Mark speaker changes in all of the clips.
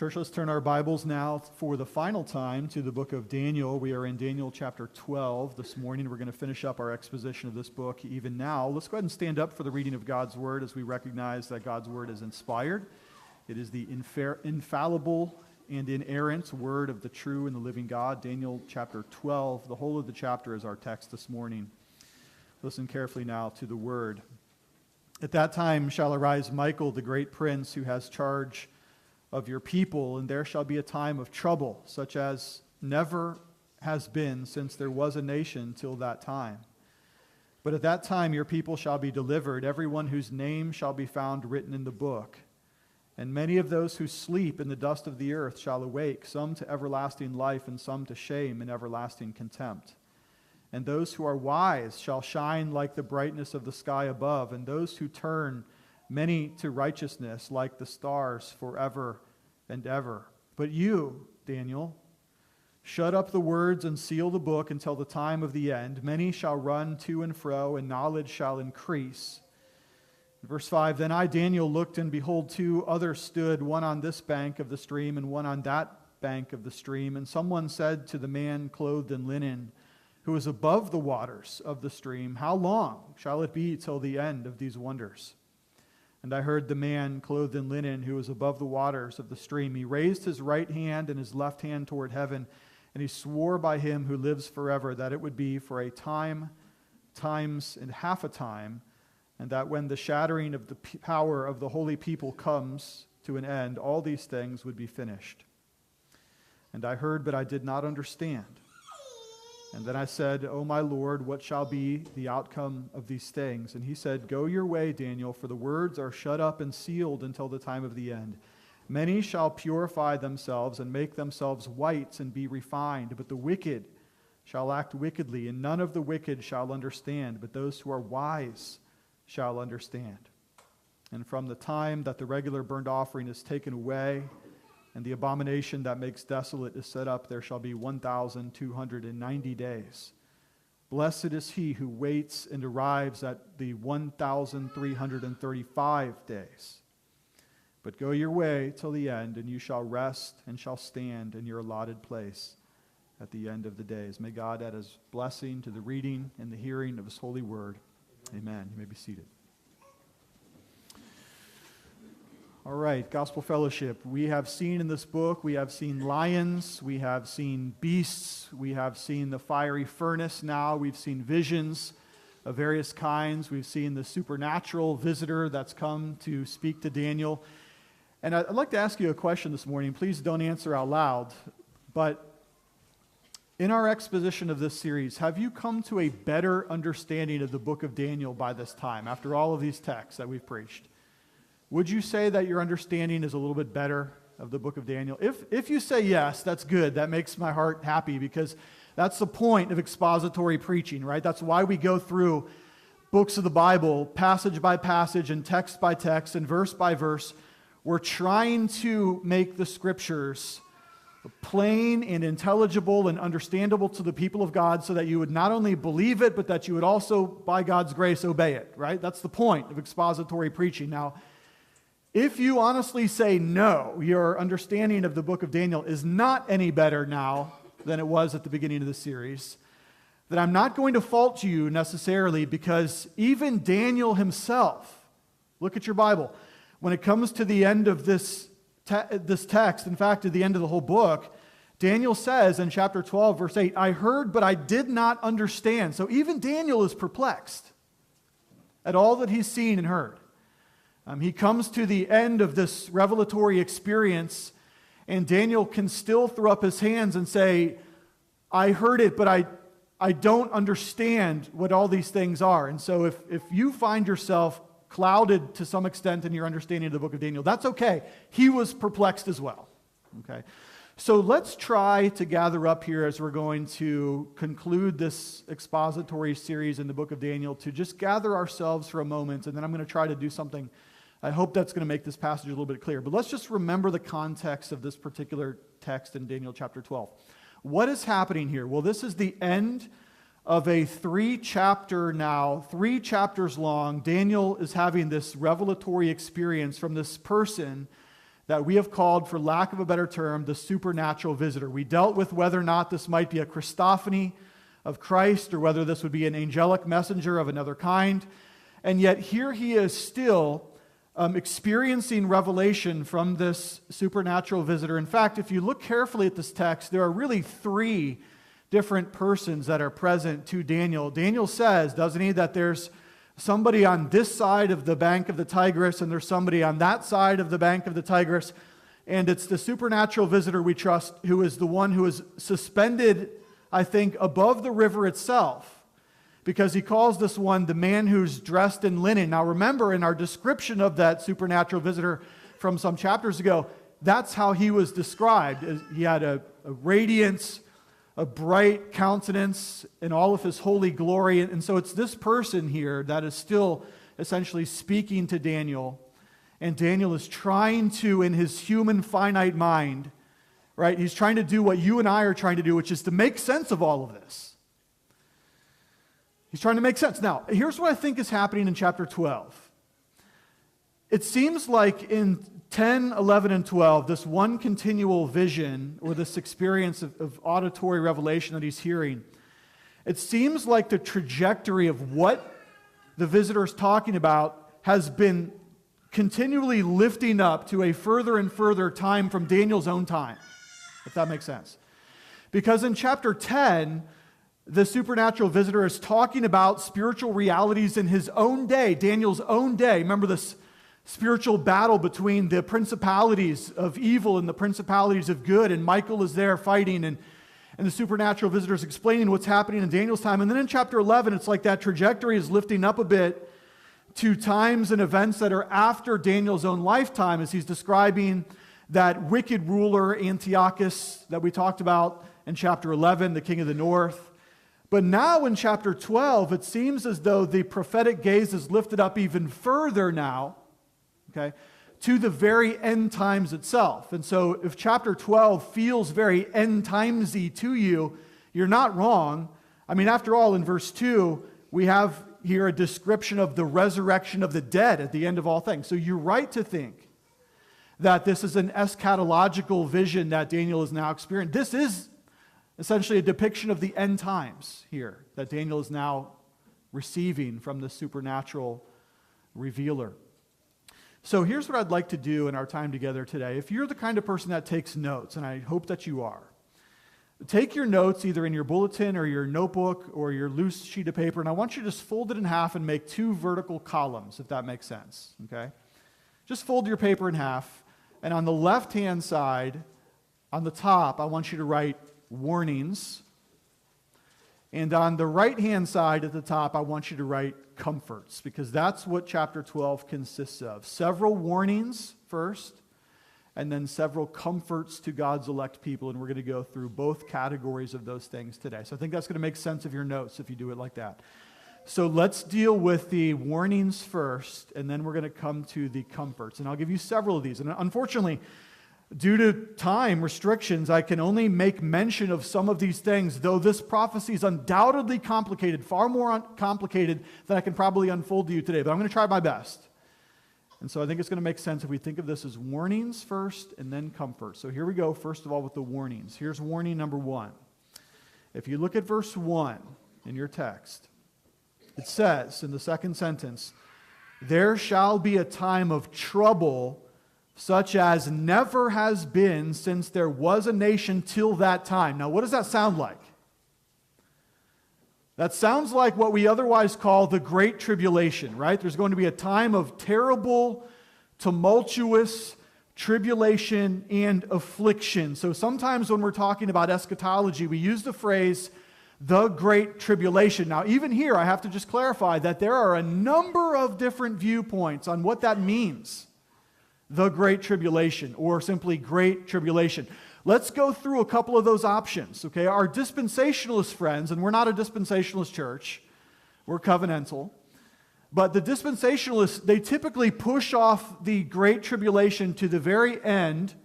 Speaker 1: Church, let's turn our Bibles now for the final time to the book of Daniel. We are in Daniel chapter 12 this morning. We're going to finish up our exposition of this book even now. Let's go ahead and stand up for the reading of God's Word as we recognize that God's Word is inspired. It is the infallible and inerrant Word of the true and the living God. Daniel chapter 12, the whole of the chapter is our text this morning. Listen carefully now to the Word. At that time shall arise Michael, the great prince, who has charge of your people, and there shall be a time of trouble, such as never has been since there was a nation till that time. But at that time your people shall be delivered, everyone whose name shall be found written in the book. And many of those who sleep in the dust of the earth shall awake, some to everlasting life, and some to shame and everlasting contempt. And those who are wise shall shine like the brightness of the sky above, and those who turn many to righteousness like the stars forever and ever. But you, Daniel, shut up the words and seal the book until the time of the end. Many shall run to and fro, and knowledge shall increase. Verse 5, Then I, Daniel, looked, and behold, two others stood, one on this bank of the stream and one on that bank of the stream. And someone said to the man clothed in linen, who was above the waters of the stream, How long shall it be till the end of these wonders? And I heard the man clothed in linen who was above the waters of the stream. He raised his right hand and his left hand toward heaven, and he swore by him who lives forever that it would be for a time, times, and half a time, and that when the shattering of the power of the holy people comes to an end, all these things would be finished. And I heard, but I did not understand. And then I said, O my Lord, what shall be the outcome of these things? And he said, Go your way, Daniel, for the words are shut up and sealed until the time of the end. Many shall purify themselves and make themselves white and be refined, but the wicked shall act wickedly, and none of the wicked shall understand, but those who are wise shall understand. And from the time that the regular burnt offering is taken away, and the abomination that makes desolate is set up, there shall be 1,290 days. Blessed is he who waits and arrives at the 1,335 days. But go your way till the end, and you shall rest and shall stand in your allotted place at the end of the days. May God add his blessing to the reading and the hearing of his holy word. Amen. You may be seated. All right, Gospel Fellowship. We have seen in this book, we have seen lions, we have seen beasts, we have seen the fiery furnace now, we've seen visions of various kinds, we've seen the supernatural visitor that's come to speak to Daniel. And I'd like to ask you a question this morning. Please don't answer out loud, but in our exposition of this series, have you come to a better understanding of the book of Daniel by this time, after all of these texts that we've preached? Would you say that your understanding is a little bit better of the book of Daniel? If you say yes, that's good. That makes my heart happy, because that's the point of expository preaching, right? That's why we go through books of the Bible, passage by passage and text by text and verse by verse. We're trying to make the scriptures plain and intelligible and understandable to the people of God, so that you would not only believe it, but that you would also, by God's grace, obey it, right? That's the point of expository preaching. Now, if you honestly say no, your understanding of the book of Daniel is not any better now than it was at the beginning of the series, then I'm not going to fault you necessarily, because even Daniel himself, look at your Bible, when it comes to the end of this text, in fact, at the end of the whole book, Daniel says in chapter 12, verse 8, I heard, but I did not understand. So even Daniel is perplexed at all that he's seen and heard. He comes to the end of this revelatory experience, and Daniel can still throw up his hands and say, I heard it, but I don't understand what all these things are. And so if you find yourself clouded to some extent in your understanding of the book of Daniel, that's okay. He was perplexed as well. Okay. So let's try to gather up here as we're going to conclude this expository series in the book of Daniel, to just gather ourselves for a moment, and then I'm going to try to do something. I hope that's going to make this passage a little bit clearer. But let's just remember the context of this particular text in Daniel chapter 12. What is happening here? Well, this is the end of a 3 chapters long. Daniel is having this revelatory experience from this person that we have called, for lack of a better term, the supernatural visitor. We dealt with whether or not this might be a Christophany of Christ or whether this would be an angelic messenger of another kind. And yet here he is still experiencing revelation from this supernatural visitor. In fact, if you look carefully at this text, there are really three different persons that are present to Daniel. Daniel says, doesn't he, that there's somebody on this side of the bank of the Tigris and there's somebody on that side of the bank of the Tigris, and it's the supernatural visitor we trust who is the one who is suspended, I think, above the river itself, because he calls this one the man who's dressed in linen. Now remember, in our description of that supernatural visitor from some chapters ago, that's how he was described. He had a radiance, a bright countenance in all of his holy glory. And so it's this person here that is still essentially speaking to Daniel. And Daniel is trying to, in his human finite mind, right, he's trying to do what you and I are trying to do, which is to make sense of all of this. He's trying to make sense. Now, here's what I think is happening in chapter 12. It seems like in 10, 11, and 12, this one continual vision or this experience of auditory revelation that he's hearing, it seems like the trajectory of what the visitor is talking about has been continually lifting up to a further and further time from Daniel's own time, if that makes sense. Because in chapter 10, the supernatural visitor is talking about spiritual realities in his own day, Daniel's own day. Remember this spiritual battle between the principalities of evil and the principalities of good, and Michael is there fighting, and the supernatural visitor is explaining what's happening in Daniel's time. And then in chapter 11, it's like that trajectory is lifting up a bit to times and events that are after Daniel's own lifetime, as he's describing that wicked ruler Antiochus that we talked about in chapter 11, the king of the north. But now in chapter 12, it seems as though the prophetic gaze is lifted up even further now, okay, to the very end times itself. And so if chapter 12 feels very end timesy to you, you're not wrong. I mean, after all, in verse 2, we have here a description of the resurrection of the dead at the end of all things. So you're right to think that this is an eschatological vision that Daniel is now experiencing. This is essentially a depiction of the end times here that Daniel is now receiving from the supernatural revealer. So here's what I'd like to do in our time together today. If you're the kind of person that takes notes, and I hope that you are, take your notes either in your bulletin or your notebook or your loose sheet of paper, and I want you to just fold it in half and make two vertical columns, if that makes sense, okay? Just fold your paper in half, and on the left-hand side, on the top, I want you to write warnings, and on the right-hand side at the top, I want you to write comforts, because that's what chapter 12 consists of. Several warnings first, and then several comforts to God's elect people, and we're going to go through both categories of those things today. So I think that's going to make sense of your notes if you do it like that. So let's deal with the warnings first, and then we're going to come to the comforts. And I'll give you several of these. And unfortunately, due to time restrictions, I can only make mention of some of these things, though this prophecy is undoubtedly complicated, far more complicated than I can probably unfold to you today. But I'm going to try my best. And so I think it's going to make sense if we think of this as warnings first and then comfort. So here we go, first of all, with the warnings. Here's warning number 1. If you look at verse 1 in your text, it says in the second sentence, "There shall be a time of trouble such as never has been since there was a nation till that time." Now, what does that sound like? That sounds like what we otherwise call the Great Tribulation, right? There's going to be a time of terrible, tumultuous tribulation and affliction. So sometimes when we're talking about eschatology, we use the phrase, the Great Tribulation. Now, even here, I have to just clarify that there are a number of different viewpoints on what that means. The Great Tribulation, or simply Great Tribulation. Let's go through a couple of those options, okay? Our dispensationalist friends, and we're not a dispensationalist church, we're covenantal, but the dispensationalists, they typically push off the Great Tribulation to the very end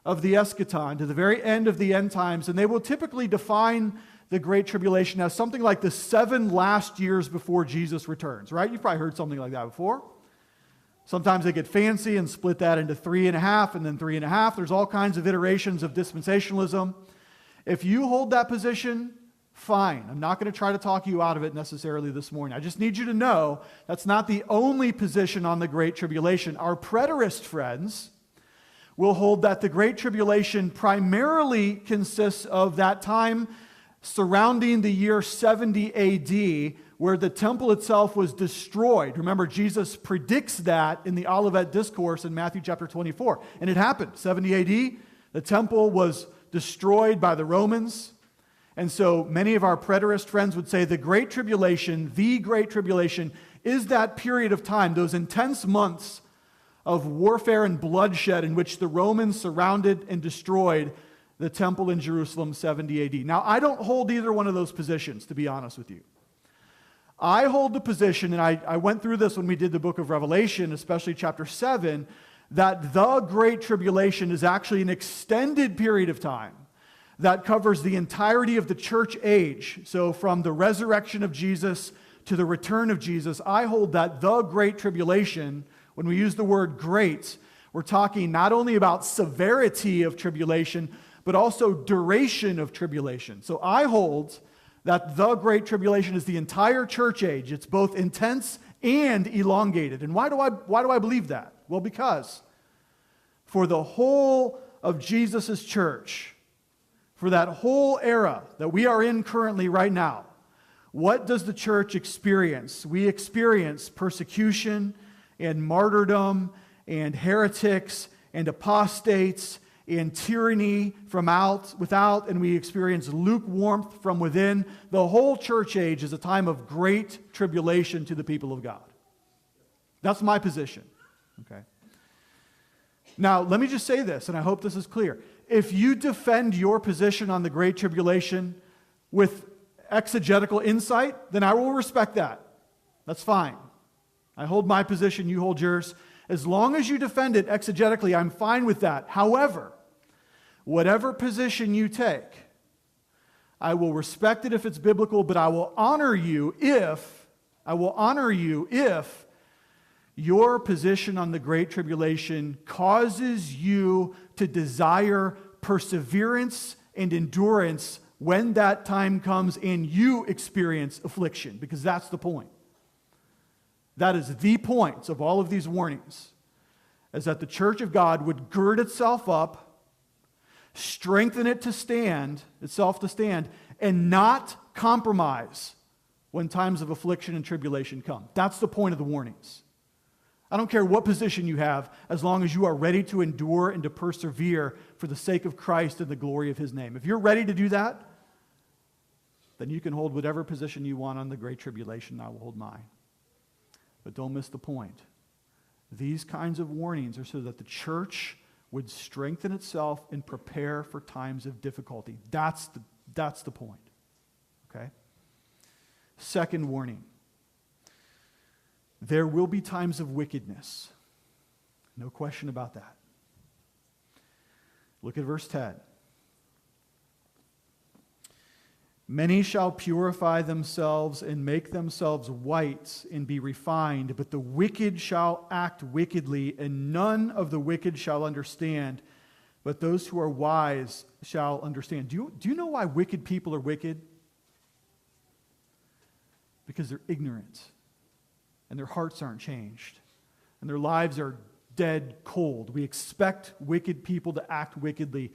Speaker 1: of the eschaton, to the very end of the end times, and they will typically define the Great Tribulation as something like the 7 last years before Jesus returns, right? You've probably heard something like that before. Sometimes they get fancy and split that into 3.5 and then 3.5. There's all kinds of iterations of dispensationalism. If you hold that position, fine. I'm not going to try to talk you out of it necessarily this morning. I just need you to know that's not the only position on the Great Tribulation. Our preterist friends will hold that the Great Tribulation primarily consists of that time surrounding the year 70 AD, where the temple itself was destroyed. Remember, Jesus predicts that in the Olivet Discourse in Matthew chapter 24. And it happened. 70 AD, the temple was destroyed by the Romans. And so many of our preterist friends would say the Great Tribulation is that period of time, those intense months of warfare and bloodshed in which the Romans surrounded and destroyed the temple in Jerusalem 70 AD. Now, I don't hold either one of those positions, to be honest with you. I hold the position, and I went through this when we did the book of Revelation, especially chapter 7, that the Great Tribulation is actually an extended period of time that covers the entirety of the church age. So from the resurrection of Jesus to the return of Jesus, I hold that the Great Tribulation, when we use the word great, we're talking not only about severity of tribulation, but also duration of tribulation. So I hold that the Great Tribulation is the entire church age. It's both intense and elongated. And why do I believe that? Well, because for the whole of Jesus' church, for that whole era that we are in currently right now, what does the church experience? We experience persecution and martyrdom and heretics and apostates and tyranny from without, and we experience lukewarmth from within. The whole church age is a time of great tribulation to the people of God. That's my position. Okay. Now, let me just say this, and I hope this is clear. If you defend your position on the Great Tribulation with exegetical insight, then I will respect that. That's fine. I hold my position, you hold yours. As long as you defend it exegetically, I'm fine with that. However, whatever position you take, I will respect it if it's biblical, but I will honor you if your position on the Great Tribulation causes you to desire perseverance and endurance when that time comes and you experience affliction, because that's the point. That is the point of all of these warnings, is that the church of God would gird itself up, strengthen itself to stand, and not compromise when times of affliction and tribulation come. That's the point of the warnings. I don't care what position you have, as long as you are ready to endure and to persevere for the sake of Christ and the glory of His name. If you're ready to do that, then you can hold whatever position you want on the Great Tribulation, and I will hold mine. But don't miss the point. These kinds of warnings are so that the church would strengthen itself and prepare for times of difficulty. That's the point. Okay? Second warning. There will be times of wickedness. No question about that. Look at verse 10. Many shall purify themselves and make themselves white and be refined, but the wicked shall act wickedly, and none of the wicked shall understand, but those who are wise shall understand. Do you know why wicked people are wicked? Because they're ignorant, and their hearts aren't changed, and their lives are dead cold. We expect wicked people to act wickedly.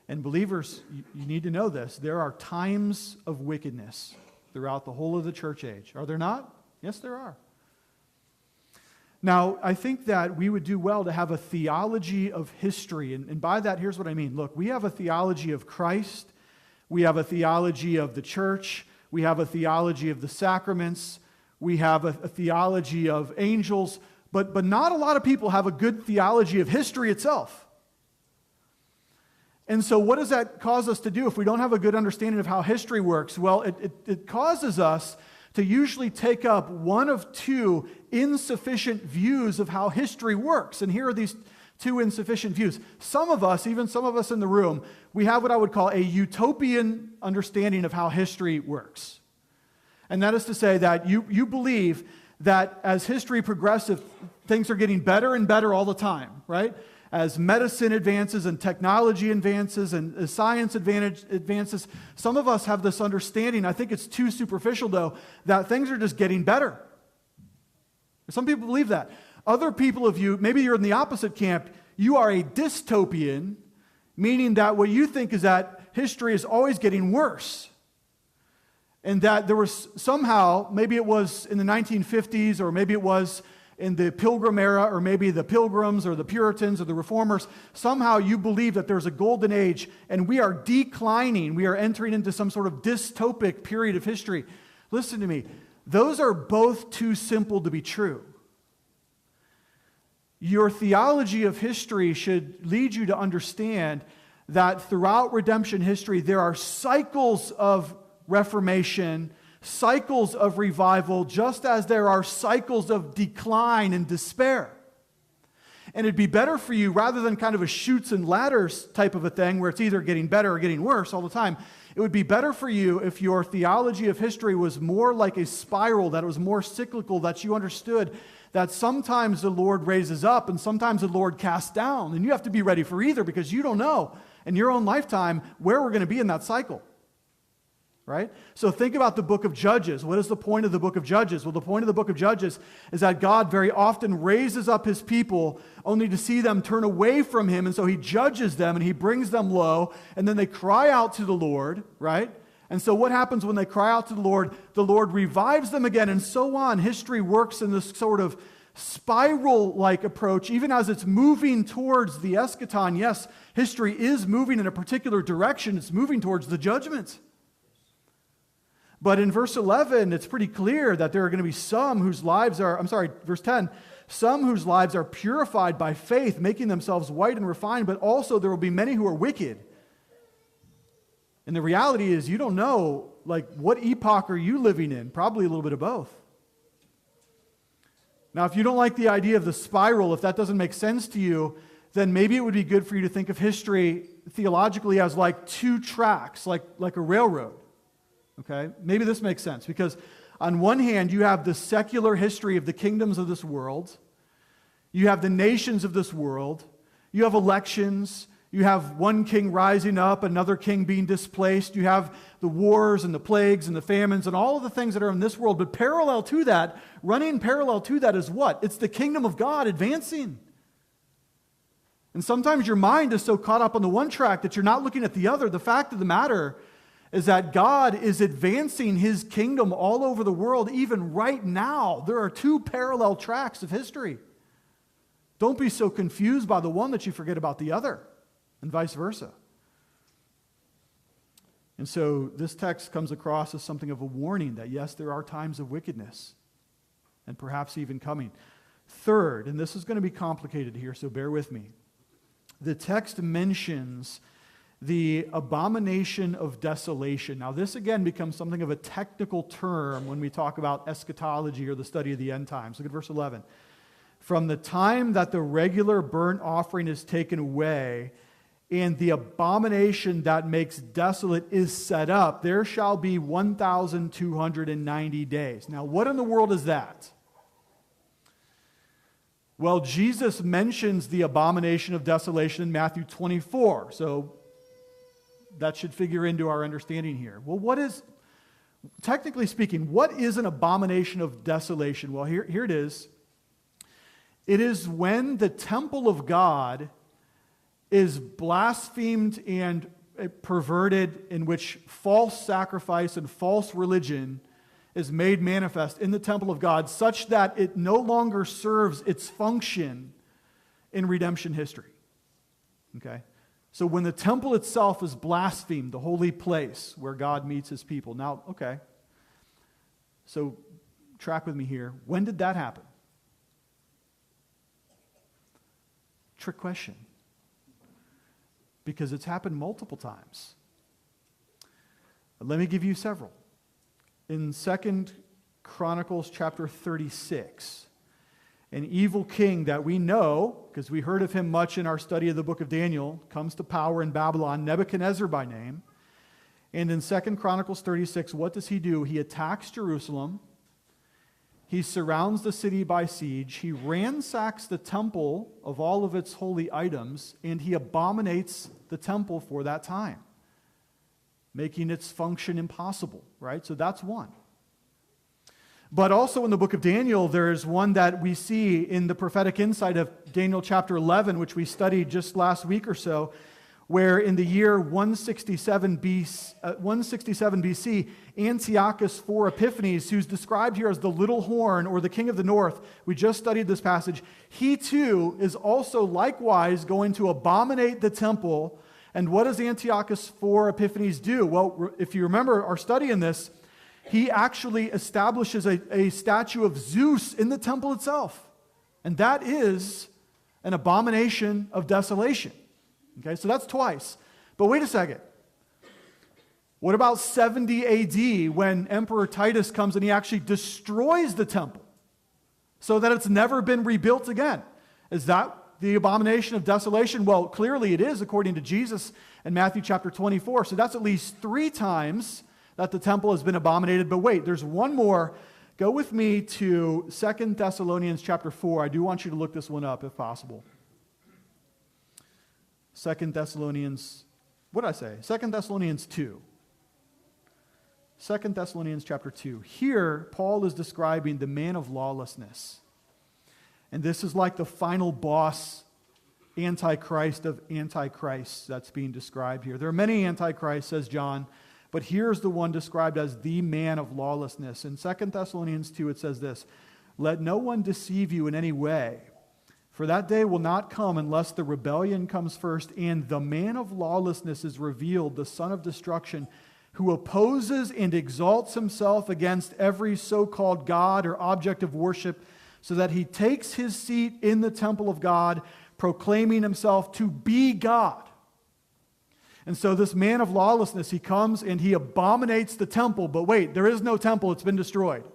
Speaker 1: And believers, you need to know this. There are times of wickedness throughout the whole of the church age. Are there not? Yes, there are. Now, I think that we would do well to have a theology of history. And by that, here's what I mean. Look, we have a theology of Christ. We have a theology of the church. We have a theology of the sacraments. We have a theology of angels. But not a lot of people have a good theology of history itself. And so what does that cause us to do if we don't have a good understanding of how history works? Well, it causes us to usually take up one of two insufficient views of how history works. And here are these two insufficient views. Some of us, even some of us in the room, we have what I would call a utopian understanding of how history works. And that is to say that you believe that as history progresses, things are getting better and better all the time, right? As medicine advances and technology advances and as science advances, some of us have this understanding, I think it's too superficial though, that things are just getting better. Some people believe that. Other people of you, maybe you're in the opposite camp, you are a dystopian, meaning that what you think is that history is always getting worse. And that there was somehow, maybe it was in the 1950s, or maybe it was in the Pilgrim era, or maybe the Pilgrims or the Puritans or the Reformers, somehow you believe that there's a golden age and we are declining. We are entering into some sort of dystopic period of history. Listen to me. Those are both too simple to be true. Your theology of history should lead you to understand that throughout redemption history, there are cycles of reformation, cycles of revival, just as there are cycles of decline and despair. And it'd be better for you, rather than kind of a chutes and ladders type of a thing where it's either getting better or getting worse all the time, it would be better for you if your theology of history was more like a spiral, that it was more cyclical, that you understood that sometimes the Lord raises up and sometimes the Lord casts down. And you have to be ready for either, because you don't know in your own lifetime where we're going to be in that cycle. Right? So think about the book of Judges. What is the point of the book of Judges? Well, the point of the book of Judges is that God very often raises up his people only to see them turn away from him, and so he judges them and he brings them low, and then they cry out to the Lord, right? And so what happens when they cry out to the Lord? The Lord revives them again, and so on. History works in this sort of spiral-like approach, even as it's moving towards the eschaton. Yes, history is moving in a particular direction. It's moving towards the judgment. But in verse 11, it's pretty clear that there are going to be some whose lives are, verse 10, some whose lives are purified by faith, making themselves white and refined, but also there will be many who are wicked. And the reality is, you don't know, like, what epoch are you living in? Probably a little bit of both. Now, if you don't like the idea of the spiral, if that doesn't make sense to you, then maybe it would be good for you to think of history theologically as like two tracks, like a railroad. Okay? Maybe this makes sense, because on one hand, you have the secular history of the kingdoms of this world. You have the nations of this world. You have elections. You have one king rising up, another king being displaced. You have the wars and the plagues and the famines and all of the things that are in this world. But parallel to that, running parallel to that is what? It's the kingdom of God advancing. And sometimes your mind is so caught up on the one track that you're not looking at the other. The fact of the matter is that God is advancing his kingdom all over the world, even right now. There are two parallel tracks of history. Don't be so confused by the one that you forget about the other, and vice versa. And so this text comes across as something of a warning that, yes, there are times of wickedness, and perhaps even coming. Third, and this is going to be complicated here, so bear with me. The text mentions the abomination of desolation. Now, this again becomes something of a technical term when we talk about eschatology or the study of the end times. Look at verse 11. From the time that the regular burnt offering is taken away and the abomination that makes desolate is set up, there shall be 1,290 days. Now, what in the world is that? Well, Jesus mentions the abomination of desolation in Matthew 24. So that should figure into our understanding here. Well, technically speaking, what is an abomination of desolation? Well, here it is. It is when the temple of God is blasphemed and perverted, in which false sacrifice and false religion is made manifest in the temple of God, such that it no longer serves its function in redemption history. Okay? So when the temple itself is blasphemed, the holy place where God meets his people. Now, okay. So track with me here. When did that happen? Trick question. Because it's happened multiple times. Let me give you several. In 2 Chronicles chapter 36, an evil king that we know, because we heard of him much in our study of the book of Daniel, comes to power in Babylon, Nebuchadnezzar by name. And in 2 Chronicles 36, what does he do? He attacks Jerusalem. he surrounds the city by siege, he ransacks the temple of all of its holy items, and he abominates the temple for that time, making its function impossible, right? So that's one. But also in the book of Daniel, there is one that we see in the prophetic insight of Daniel chapter 11, which we studied just last week or so, where in the year 167 BC, Antiochus IV Epiphanes, who's described here as the little horn or the king of the north, we just studied this passage, he too is also likewise going to abominate the temple. And what does Antiochus IV Epiphanes do? Well, if you remember our study in this, he actually establishes a statue of Zeus in the temple itself. And that is an abomination of desolation. Okay, so that's twice. But wait a second. What about 70 AD when Emperor Titus comes and he actually destroys the temple so that it's never been rebuilt again? Is that the abomination of desolation? Well, clearly it is according to Jesus in Matthew chapter 24. So that's at least 3 times that the temple has been abominated. But wait, there's one more. Go with me to 2 Thessalonians chapter 4. I do want you to look this one up if possible. 2 Thessalonians, what did I say? 2 Thessalonians 2. 2 Thessalonians chapter 2. Here, Paul is describing the man of lawlessness. And this is like the final boss antichrist of antichrists that's being described here. There are many antichrists, says John, but here's the one described as the man of lawlessness. In 2 Thessalonians 2, it says this, "Let no one deceive you in any way, for that day will not come unless the rebellion comes first, and the man of lawlessness is revealed, the son of destruction, who opposes and exalts himself against every so-called God or object of worship, so that he takes his seat in the temple of God, proclaiming himself to be God." And so this man of lawlessness, he comes and he abominates the temple. But wait, there is no temple, it's been destroyed.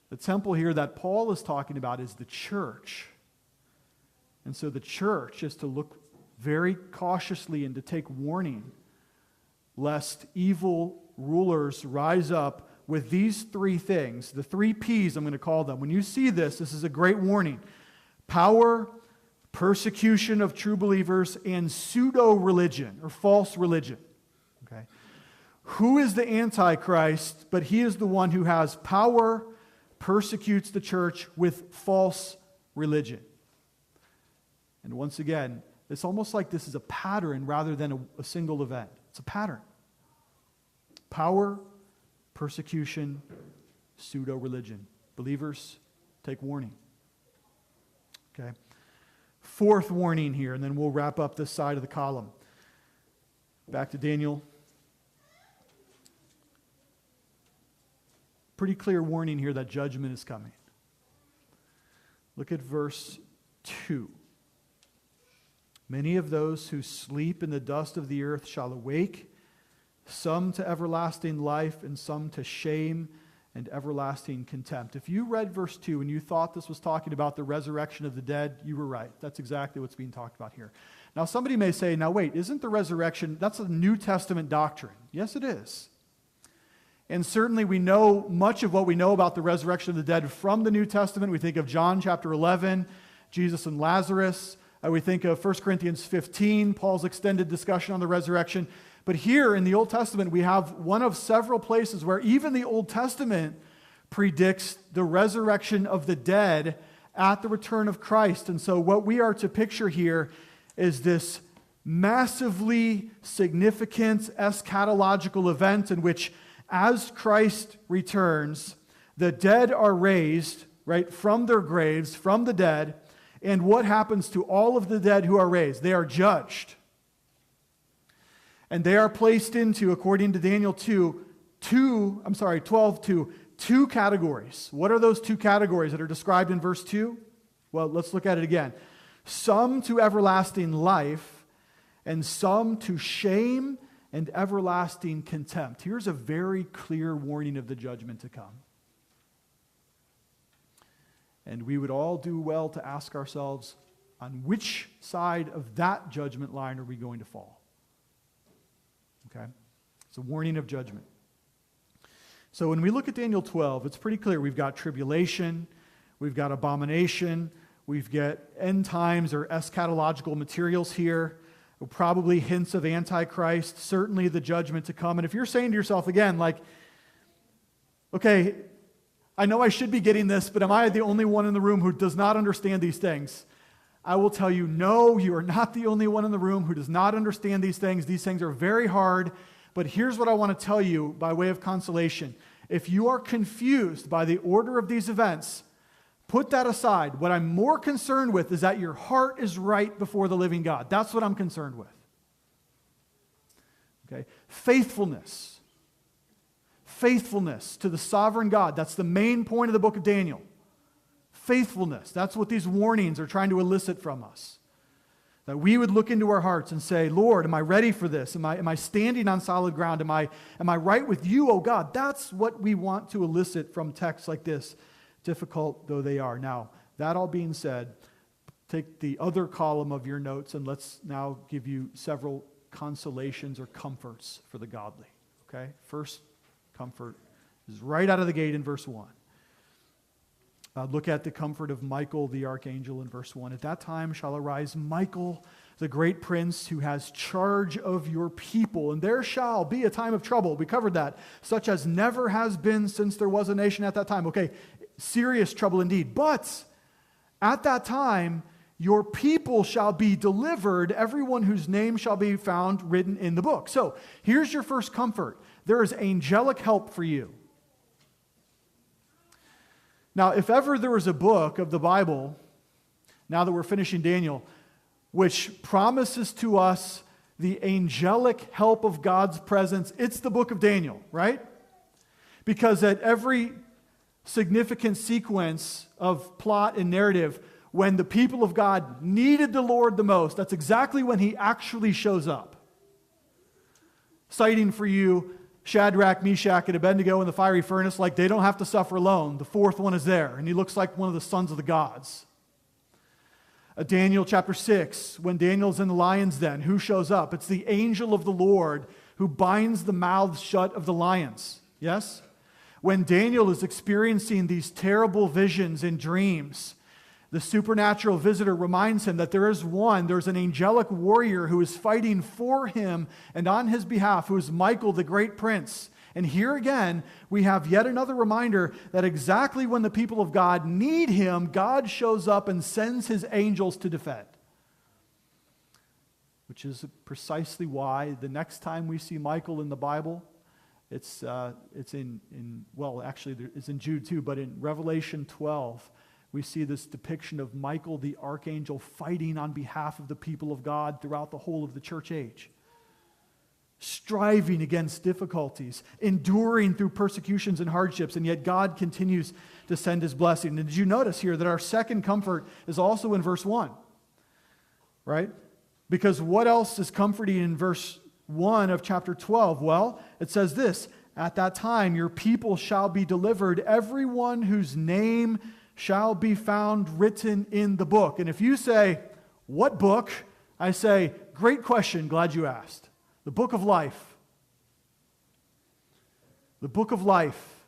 Speaker 1: The temple here that Paul is talking about is the church. And so the church is to look very cautiously and to take warning, lest evil rulers rise up with these 3 things, the 3 P's I'm going to call them. When you see this, this is a great warning. Power, persecution of true believers, and pseudo-religion or false religion. Okay? Who is the Antichrist? But he is the one who has power, persecutes the church with false religion. And once again, it's almost like this is a pattern rather than a single event. It's a pattern. Power, persecution, pseudo-religion. Believers, take warning. Okay. 4th warning here, and then we'll wrap up this side of the column. Back to Daniel. Pretty clear warning here that judgment is coming. Look at verse 2. "Many of those who sleep in the dust of the earth shall awake, some to everlasting life and some to shame and everlasting contempt." If you read verse 2 and you thought this was talking about the resurrection of the dead, you were right. That's exactly what's being talked about here. Now somebody may say, now wait, isn't the resurrection, that's a New Testament doctrine? Yes, it is. And certainly we know much of what we know about the resurrection of the dead from the New Testament. We think of John chapter 11, Jesus and Lazarus. We think of 1 Corinthians 15, Paul's extended discussion on the resurrection. But here in the Old Testament, we have one of several places where even the Old Testament predicts the resurrection of the dead at the return of Christ. And so what we are to picture here is this massively significant eschatological event in which, as Christ returns, the dead are raised, right, from their graves, from the dead. And what happens to all of the dead who are raised? They are judged. And they are placed into, according to Daniel 12, two categories. What are those 2 categories that are described in verse 2? Well, let's look at it again. Some to everlasting life, and some to shame and everlasting contempt. Here's a very clear warning of the judgment to come. And we would all do well to ask ourselves, on which side of that judgment line are we going to fall? Okay? It's a warning of judgment. So when we look at Daniel 12, it's pretty clear. We've got tribulation, we've got abomination, we've got end times or eschatological materials here, probably hints of Antichrist, certainly the judgment to come. And if you're saying to yourself again, like, okay, I know I should be getting this, but am I the only one in the room who does not understand these things? I will tell you, no, you are not the only one in the room who does not understand these things. These things are very hard. But here's what I want to tell you by way of consolation. If you are confused by the order of these events, put that aside. What I'm more concerned with is that your heart is right before the living God. That's what I'm concerned with. Okay? Faithfulness. Faithfulness to the sovereign God. That's the main point of the book of Daniel. Faithfulness. That's what these warnings are trying to elicit from us. That we would look into our hearts and say, Lord, am I ready for this? Am I standing on solid ground? Am I right with you, oh God? That's what we want to elicit from texts like this, difficult though they are. Now, that all being said, take the other column of your notes and let's now give you several consolations or comforts for the godly. Okay? First comfort is right out of the gate in verse 1. Look at the comfort of Michael the archangel in verse 1. At that time shall arise Michael, the great prince, who has charge of your people, and there shall be a time of trouble. We covered that. Such as never has been since there was a nation at that time. Okay, serious trouble indeed. But at that time your people shall be delivered, everyone whose name shall be found written in the book. So here's your first comfort. There is angelic help for you. Now, if ever there was a book of the Bible, now that we're finishing Daniel, which promises to us the angelic help of God's presence, it's the book of Daniel, right? Because at every significant sequence of plot and narrative, when the people of God needed the Lord the most, that's exactly when he actually shows up. Citing for you Shadrach, Meshach, and Abednego in the fiery furnace, like they don't have to suffer alone. The fourth one is there, and he looks like one of the sons of the gods. Daniel chapter 6, when Daniel's in the lion's den, who shows up? It's the angel of the Lord who binds the mouths shut of the lions. Yes? When Daniel is experiencing these terrible visions and dreams, the supernatural visitor reminds him that there's an angelic warrior who is fighting for him and on his behalf, who is Michael, the great prince. And here again, we have yet another reminder that exactly when the people of God need him, God shows up and sends his angels to defend. Which is precisely why the next time we see Michael in the Bible, it's in Jude too, but in Revelation 12, we see this depiction of Michael the archangel fighting on behalf of the people of God throughout the whole of the church age. Striving against difficulties, enduring through persecutions and hardships, and yet God continues to send his blessing. And did you notice here that our second comfort is also in verse 1? Right? Because what else is comforting in verse 1 of chapter 12? Well, it says this, at that time your people shall be delivered, everyone whose name shall be found written in the book. And if you say, what book? I say, great question, glad you asked. The book of life. The book of life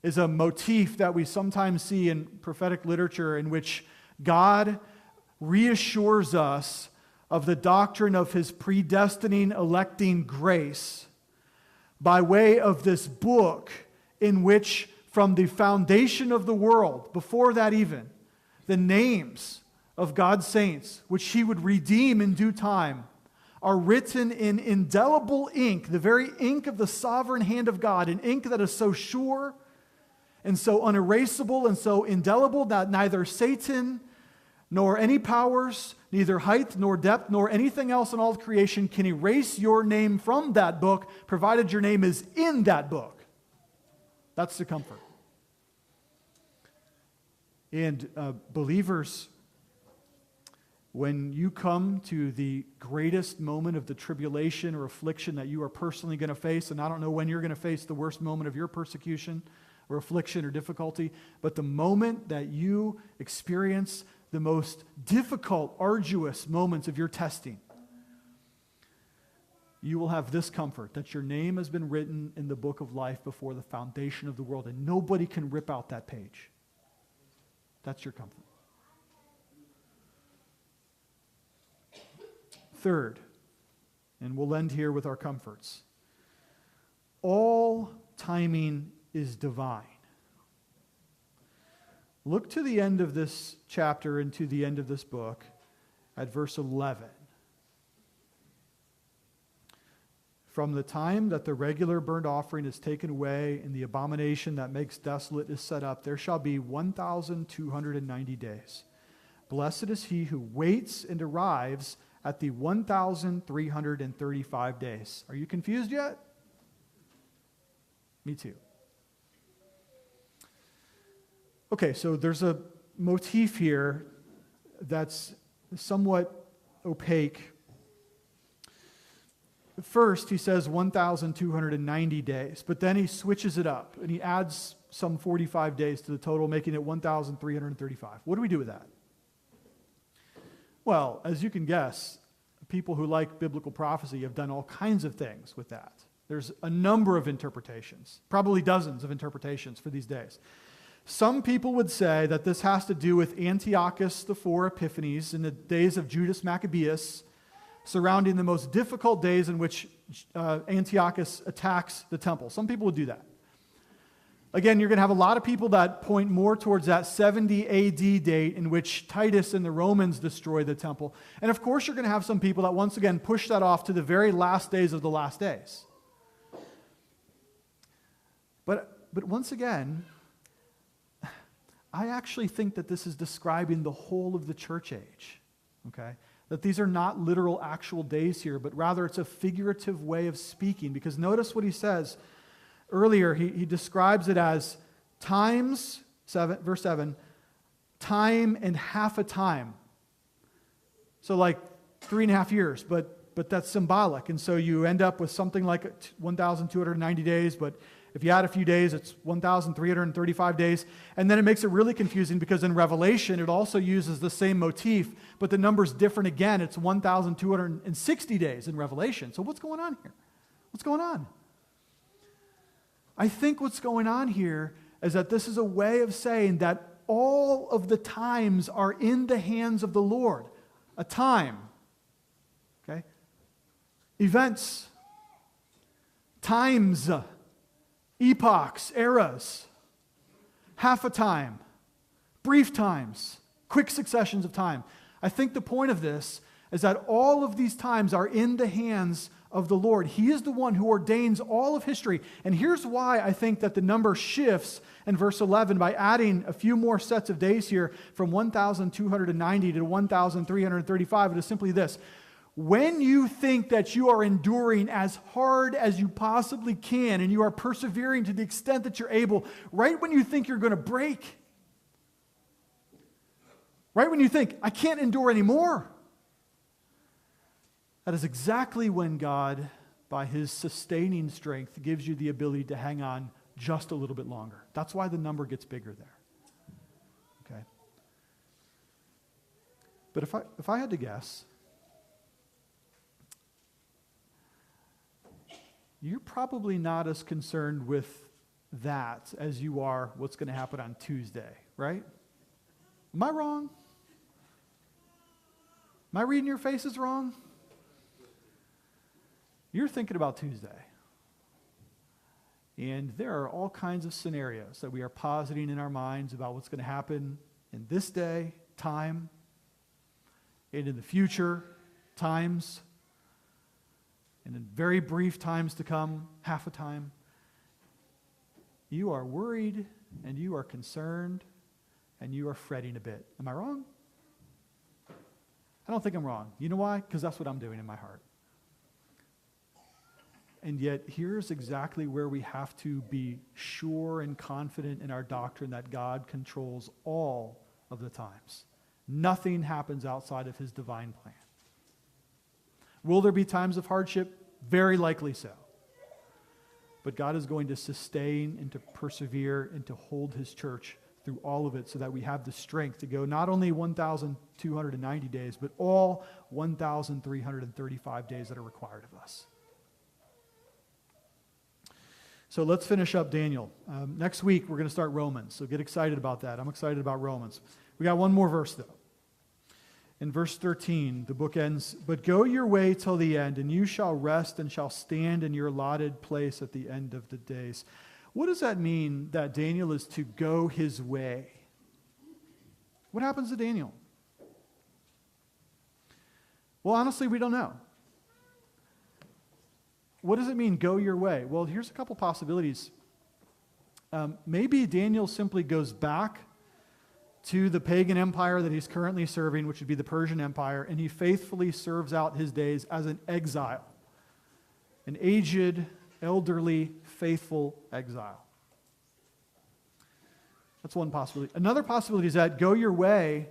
Speaker 1: is a motif that we sometimes see in prophetic literature in which God reassures us of the doctrine of his predestining, electing grace by way of this book in which from the foundation of the world, before that even, the names of God's saints, which he would redeem in due time, are written in indelible ink, the very ink of the sovereign hand of God, an ink that is so sure and so unerasable and so indelible that neither Satan nor any powers, neither height nor depth nor anything else in all of creation can erase your name from that book, provided your name is in that book. That's the comfort. And believers, when you come to the greatest moment of the tribulation or affliction that you are personally going to face, and I don't know when you're going to face the worst moment of your persecution or affliction or difficulty, but the moment that you experience the most difficult, arduous moments of your testing, you will have this comfort, that your name has been written in the book of life before the foundation of the world, and nobody can rip out that page. That's your comfort. Third, and we'll end here with our comforts. All timing is divine. Look to the end of this chapter and to the end of this book at verse 11. From the time that the regular burnt offering is taken away and the abomination that makes desolate is set up, there shall be 1,290 days. Blessed is he who waits and arrives at the 1,335 days. Are you confused yet? Me too. Okay, so there's a motif here that's somewhat opaque. First, he says 1,290 days, but then he switches it up and he adds some 45 days to the total, making it 1,335. What do we do with that? Well, as you can guess, people who like biblical prophecy have done all kinds of things with that. There's a number of interpretations, probably dozens of interpretations for these days. Some people would say that this has to do with Antiochus, the 4 Epiphanies, in the days of Judas Maccabeus, surrounding the most difficult days in which Antiochus attacks the temple. Some people would do that. Again, you're going to have a lot of people that point more towards that 70 AD date in which Titus and the Romans destroy the temple. And of course, you're going to have some people that once again push that off to the very last days of the last days. But once again, I actually think that this is describing the whole of the church age, okay? That these are not literal actual days here, but rather it's a figurative way of speaking. Because notice what he says earlier. He describes it as times, verse 7, time and half a time. So like 3.5 years, but that's symbolic. And so you end up with something like 1,290 days, but if you add a few days, it's 1,335 days. And then it makes it really confusing because in Revelation, it also uses the same motif, but the number's different again. It's 1,260 days in Revelation. So what's going on here? What's going on? I think what's going on here is that this is a way of saying that all of the times are in the hands of the Lord. A time. Okay? Events. Times. Epochs, eras, half a time, brief times, quick successions of time. I think the point of this is that all of these times are in the hands of the Lord. He is the one who ordains all of history. And here's why I think that the number shifts in verse 11 by adding a few more sets of days here from 1,290 to 1,335. It is simply this. When you think that you are enduring as hard as you possibly can and you are persevering to the extent that you're able, right when you think you're going to break, right when you think, I can't endure anymore, that is exactly when God, by His sustaining strength, gives you the ability to hang on just a little bit longer. That's why the number gets bigger there. Okay? But if I had to guess, you're probably not as concerned with that as you are what's going to happen on Tuesday, right? Am I wrong? Am I reading your faces wrong? You're thinking about Tuesday. And there are all kinds of scenarios that we are positing in our minds about what's going to happen in this day, time, and in the future, times, and in very brief times to come, half a time. You are worried, and you are concerned, and you are fretting a bit. Am I wrong? I don't think I'm wrong. You know why? Because that's what I'm doing in my heart. And yet, here's exactly where we have to be sure and confident in our doctrine that God controls all of the times. Nothing happens outside of His divine plan. Will there be times of hardship? Very likely so. But God is going to sustain and to persevere and to hold His church through all of it so that we have the strength to go not only 1,290 days, but all 1,335 days that are required of us. So let's finish up Daniel. Next week, we're going to start Romans, so get excited about that. I'm excited about Romans. We got one more verse, though. In verse 13, the book ends, "But go your way till the end, and you shall rest and shall stand in your allotted place at the end of the days." What does that mean, that Daniel is to go his way? What happens to Daniel? Well, honestly, we don't know. What does it mean, go your way? Well, here's a couple possibilities. Maybe Daniel simply goes back to the pagan empire that he's currently serving, which would be the Persian Empire, and he faithfully serves out his days as an exile, an aged, elderly, faithful exile. That's one possibility. Another possibility is that go your way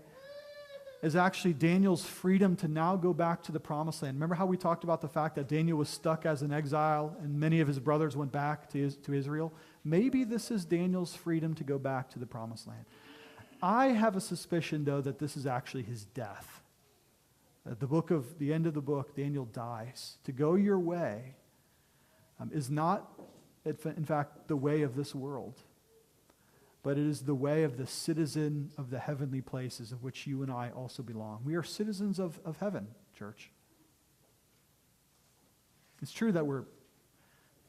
Speaker 1: is actually Daniel's freedom to now go back to the promised land. Remember how we talked about the fact that Daniel was stuck as an exile and many of his brothers went back to Israel? Maybe this is Daniel's freedom to go back to the promised land. I have a suspicion, though, that this is actually his death. At the end of the book, Daniel dies. To go your way is not, in fact, the way of this world, but it is the way of the citizen of the heavenly places of which you and I also belong. We are citizens of heaven, church. It's true that we're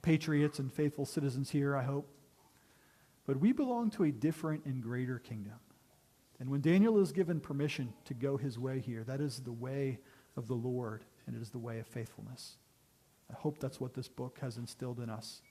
Speaker 1: patriots and faithful citizens here, I hope, but we belong to a different and greater kingdom. And when Daniel is given permission to go his way here, that is the way of the Lord, and it is the way of faithfulness. I hope that's what this book has instilled in us.